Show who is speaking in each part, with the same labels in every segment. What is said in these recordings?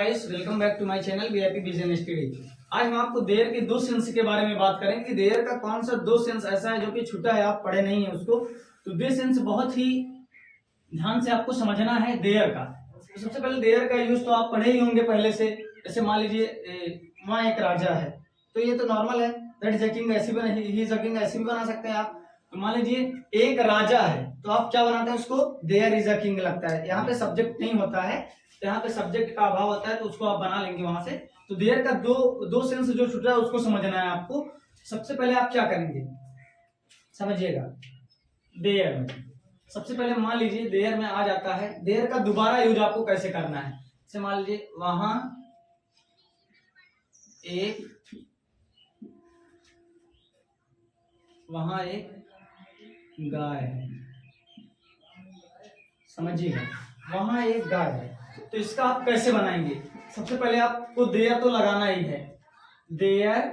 Speaker 1: Guys, welcome back to my channel VIP vision study. आज हम आपको देयर के दो सेंस के बारे में बात करेंगे। देयर का कौन सा दो सेंस ऐसा है जो कि छूटा है, आप पढ़े नहीं है उसको, तो दो सेंस बहुत ही ध्यान से आपको समझना है देयर का। तो सबसे पहले देयर का यूज तो आप पढ़े ही होंगे पहले से। जैसे मान लीजिए वहाँ एक राजा है, तो ये तो नॉर्मल है, दैट इज अ किंग, ऐसी भी ही इज अ किंग ऐसी भी बना सकते हैं आप। तो मान लीजिए एक राजा है, तो आप क्या बनाते हैं उसको, देयर इज अ किंग लगता है। यहाँ पे सब्जेक्ट नहीं होता है, तो यहाँ पे सब्जेक्ट का अभाव होता है, तो उसको आप बना लेंगे वहां से। तो देयर का दो सेंस जो छूटा है उसको समझना है आपको। सबसे पहले आप क्या करेंगे समझिएगा। देयर में सबसे पहले मान लीजिए देयर में आ जाता है, देयर का दोबारा यूज आपको कैसे करना है। जैसे मान लीजिए वहां एक गाय है, समझिएगा, वहां एक गाय है। तो इसका आप कैसे बनाएंगे। सबसे पहले आपको देयर तो लगाना ही है। देयर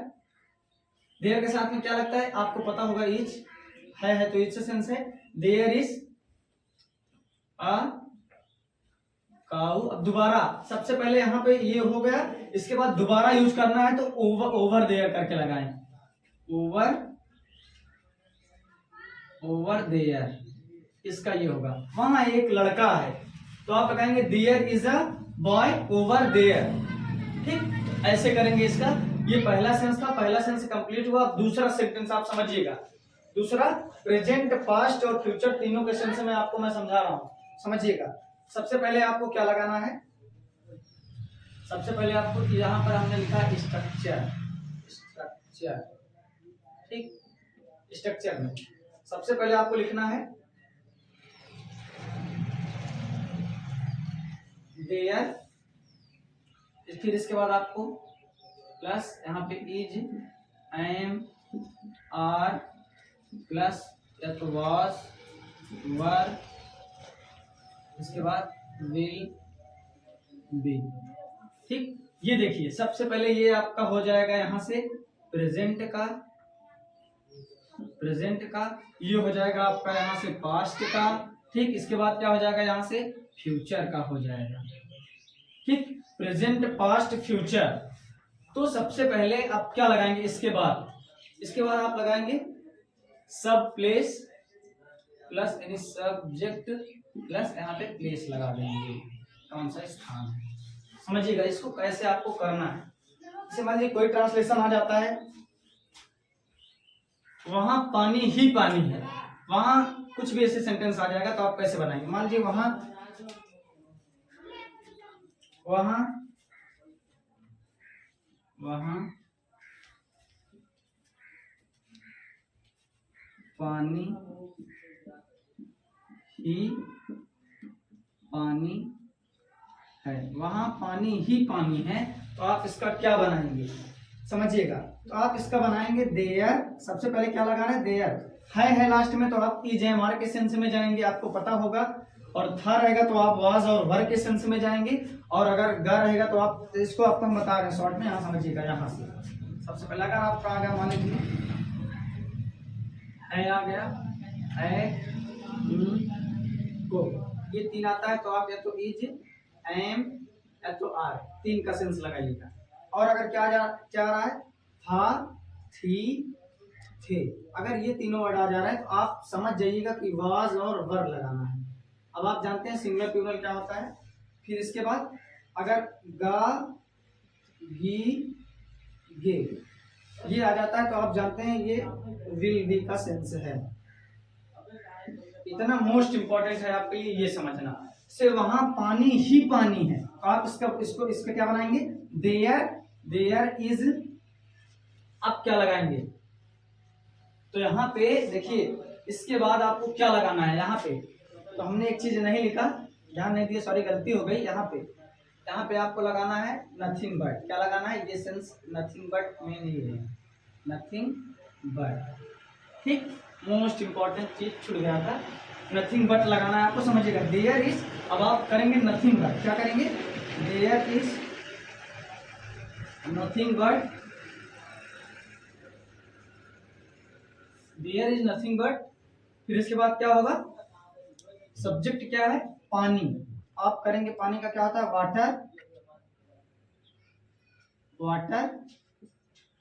Speaker 1: देयर के साथ में क्या लगता है आपको पता होगा, इज है तो इज से सेंस है। देयर इज अ काऊ। अब दोबारा सबसे पहले यहाँ पे ये हो गया, इसके बाद दोबारा यूज करना है तो ओवर देयर करके लगाएं। ओवर देयर, इसका ये होगा। वहां एक लड़का है, तो आप लगाएंगे there is a boy over there. ठीक, ऐसे करेंगे इसका। ये पहला सेंस था, पहला सेंस कंप्लीट हुआ। दूसरा सेंटेंस आप समझिएगा। दूसरा प्रेजेंट, पास्ट और फ्यूचर तीनों के सेंस में आपको मैं समझा रहा हूं, समझिएगा। सबसे पहले आपको क्या लगाना है, सबसे पहले आपको यहां पर हमने लिखा स्ट्रक्चर। ठीक, स्ट्रक्चर में सबसे पहले आपको लिखना है देयर, फिर इसके बाद आपको प्लस यहाँ पे इज, एम, आर, प्लस या तो वॉज, वर, इसके बाद विल बी। ठीक, ये देखिए सबसे पहले ये आपका हो जाएगा यहाँ से प्रेजेंट का, ये हो जाएगा आपका यहाँ से पास्ट का। ठीक, इसके बाद क्या हो जाएगा यहाँ से फ्यूचर का हो जाएगा। ठीक, प्रेजेंट, पास्ट, फ्यूचर। तो सबसे पहले आप क्या लगाएंगे, इसके बाद आप लगाएंगे सब प्लेस प्लस यानी सब्जेक्ट प्लस यहाँ पे प्लेस लगा देंगे, कौन सा स्थान है। समझिएगा इसको कैसे आपको करना है। जैसे मान लीजिए कोई ट्रांसलेशन आ जाता है, वहां पानी ही पानी है, वहां कुछ भी ऐसे सेंटेंस आ जाएगा, तो आप कैसे बनाएंगे। मान लीजिए वहां पानी ही पानी है, वहां पानी ही पानी है, तो आप इसका क्या बनाएंगे समझिएगा। तो आप इसका बनाएंगे देयर। सबसे पहले क्या लगाना है, देयर है लास्ट में, तो आप इज एम आर के सेंस में जाएंगे, आपको पता होगा। और था रहेगा तो आप वाज और वर के सेंस में जाएंगे। और अगर ग रहेगा तो आप इसको आपको हम बता रहे हैं शॉर्ट में, यहाँ समझिएगा। यहाँ से सबसे पहले अगर आपका आ गया, मान लीजिए है आ गया, है को, ये तीन आता है, तो आप या तो इज, एम या तो आर, तीन का सेंस लगाइएगा। और अगर क्या आ रहा है, था, थी, थे, अगर ये तीनों वर्ड आ जा रहा है तो आप समझ जाइएगा कि वाज और वर लगाना है। अब आप जानते हैं सिंगुलर प्लूरल क्या होता है। फिर इसके बाद अगर गा, गी, गे ये आ जाता है, तो आप जानते हैं ये विल बी का सेंस है। इतना मोस्ट इंपॉर्टेंट है आपके लिए ये समझना। से वहां पानी ही पानी है, तो आप इसका क्या बनाएंगे, देयर इज। आप क्या लगाएंगे, तो यहाँ पे देखिए इसके बाद आपको क्या लगाना है। यहाँ पे तो हमने एक चीज नहीं लिखा, ध्यान नहीं दिया, सॉरी गलती हो गई। यहाँ पे आपको लगाना है नथिंग बट। क्या लगाना है, ये सेंस नथिंग बट में नहीं है, नथिंग बट। ठीक, मोस्ट इंपॉर्टेंट चीज छूट गया था, नथिंग बट लगाना है आपको, समझिएगा। देयर इज, अब आप करेंगे नथिंग बट। क्या करेंगे, there is nothing but, there is nothing but. फिर इसके बाद क्या होगा, सब्जेक्ट क्या है, पानी। आप करेंगे पानी का क्या होता है, वाटर, वाटर,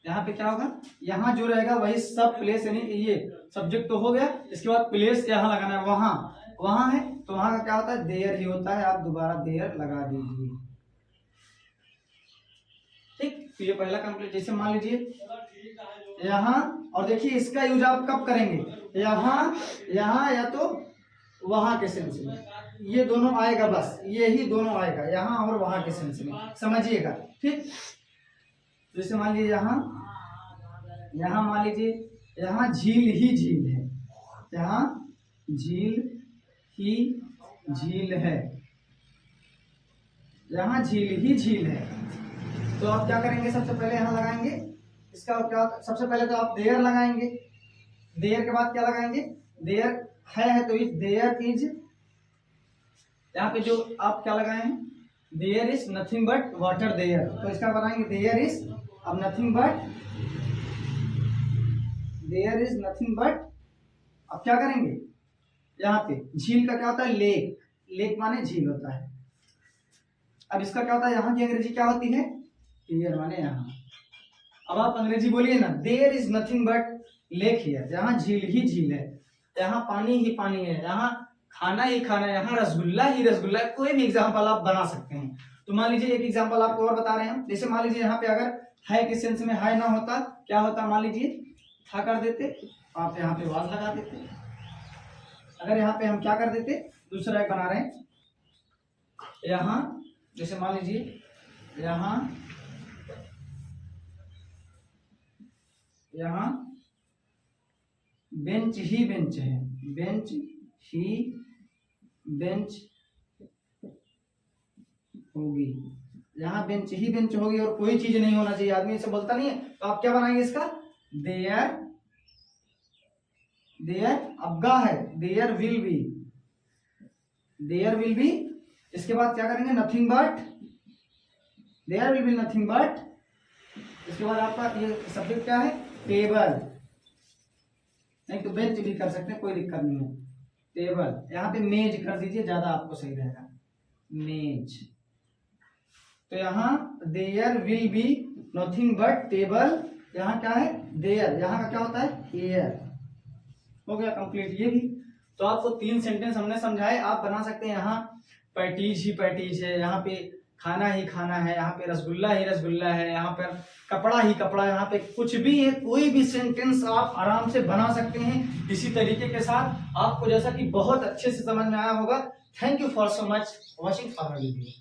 Speaker 1: यहाँ पे क्या होगा, यहाँ जो रहेगा वही सब प्लेस, यानी ये सब्जेक्ट तो हो गया, इसके बाद प्लेस यहाँ लगाना है, वहां है तो वहां का क्या होता है, देयर ही होता है, आप दोबारा देयर लगा दीजिए। ठीक, तो ये पहला कंप्लीट। जैसे मान लीजिए यहाँ, और देखिए इसका यूज आप कब करेंगे, यहाँ या तो वहां के सेंस में, ये दोनों आएगा, बस यही दोनों आएगा, यहाँ और वहां के सेंस में, समझिएगा। ठीक, जैसे मान लीजिए यहाँ मान लीजिए यहाँ झील ही झील है, यहाँ झील ही झील है, यहाँ झील ही झील है, तो आप क्या करेंगे, सबसे पहले यहाँ लगाएंगे, इसका क्या, सबसे पहले तो आप देयर लगाएंगे, देयर के बाद क्या लगाएंगे, देयर है तो देयर इज, यहाँ पे जो आप क्या लगाए हैं, there is nothing but water there, तो इसका बनाएंगे देयर इज, अब nothing but, there is nothing but, अब क्या करेंगे, यहाँ पे झील का क्या होता है, लेक, लेक माने झील होता है। अब इसका क्या होता है, यहाँ की अंग्रेजी क्या होती है, हियर माने यहाँ। अब आप अंग्रेजी बोलिए ना, there is nothing but lake here, यहाँ झील ही झील है, यहाँ पानी ही पानी है, यहाँ खाना ही खाना है, यहाँ रसगुल्ला ही रसगुल्ला है, कोई भी एग्जाम्पल आप बना सकते हैं। तो मान लीजिए एक एग्जाम्पल आपको और बता रहे हैं, जैसे मान लीजिए यहाँ पे अगर है के सेंस में है ना होता, क्या होता, मान लीजिए था कर देते, आप यहाँ पे वाज लगा देते, अगर यहाँ पे हम क्या कर देते, दूसरा एक बना रहे हैं, यहाँ जैसे मान लीजिए यहाँ बेंच ही बेंच है, बेंच ही बेंच होगी, यहाँ बेंच ही बेंच होगी और कोई चीज नहीं होना चाहिए, आदमी ऐसे बोलता नहीं है, तो आप क्या बनाएंगे इसका, देयर, देयर अबगा है, there will be, there will be, इसके बाद क्या करेंगे, nothing but, there will be nothing but, इसके बाद आपका ये सब्जेक्ट क्या है, टेबल, नहीं तो बेंच भी कर सकते हैं, कोई दिक्कत नहीं है, टेबल, यहाँ पे मेज कर दीजिए, ज्यादा आपको सही रहेगा, मेज, तो यहाँ there will be nothing but table, यहाँ क्या है, देयर, यहाँ का क्या होता है, हियर, हो गया कंप्लीट ये भी। तो आपको 3 सेंटेंस हमने समझाए, आप बना सकते हैं, यहाँ पैटीज ही पैटीज है, यहाँ पे खाना ही खाना है, यहाँ पे रसगुल्ला ही रसगुल्ला है, यहाँ पर कपड़ा ही कपड़ा, यहाँ पे कुछ भी है, कोई भी सेंटेंस आप आराम से बना सकते हैं इसी तरीके के साथ, आपको जैसा कि बहुत अच्छे से समझ में आया होगा। Thank you for so much watching our video.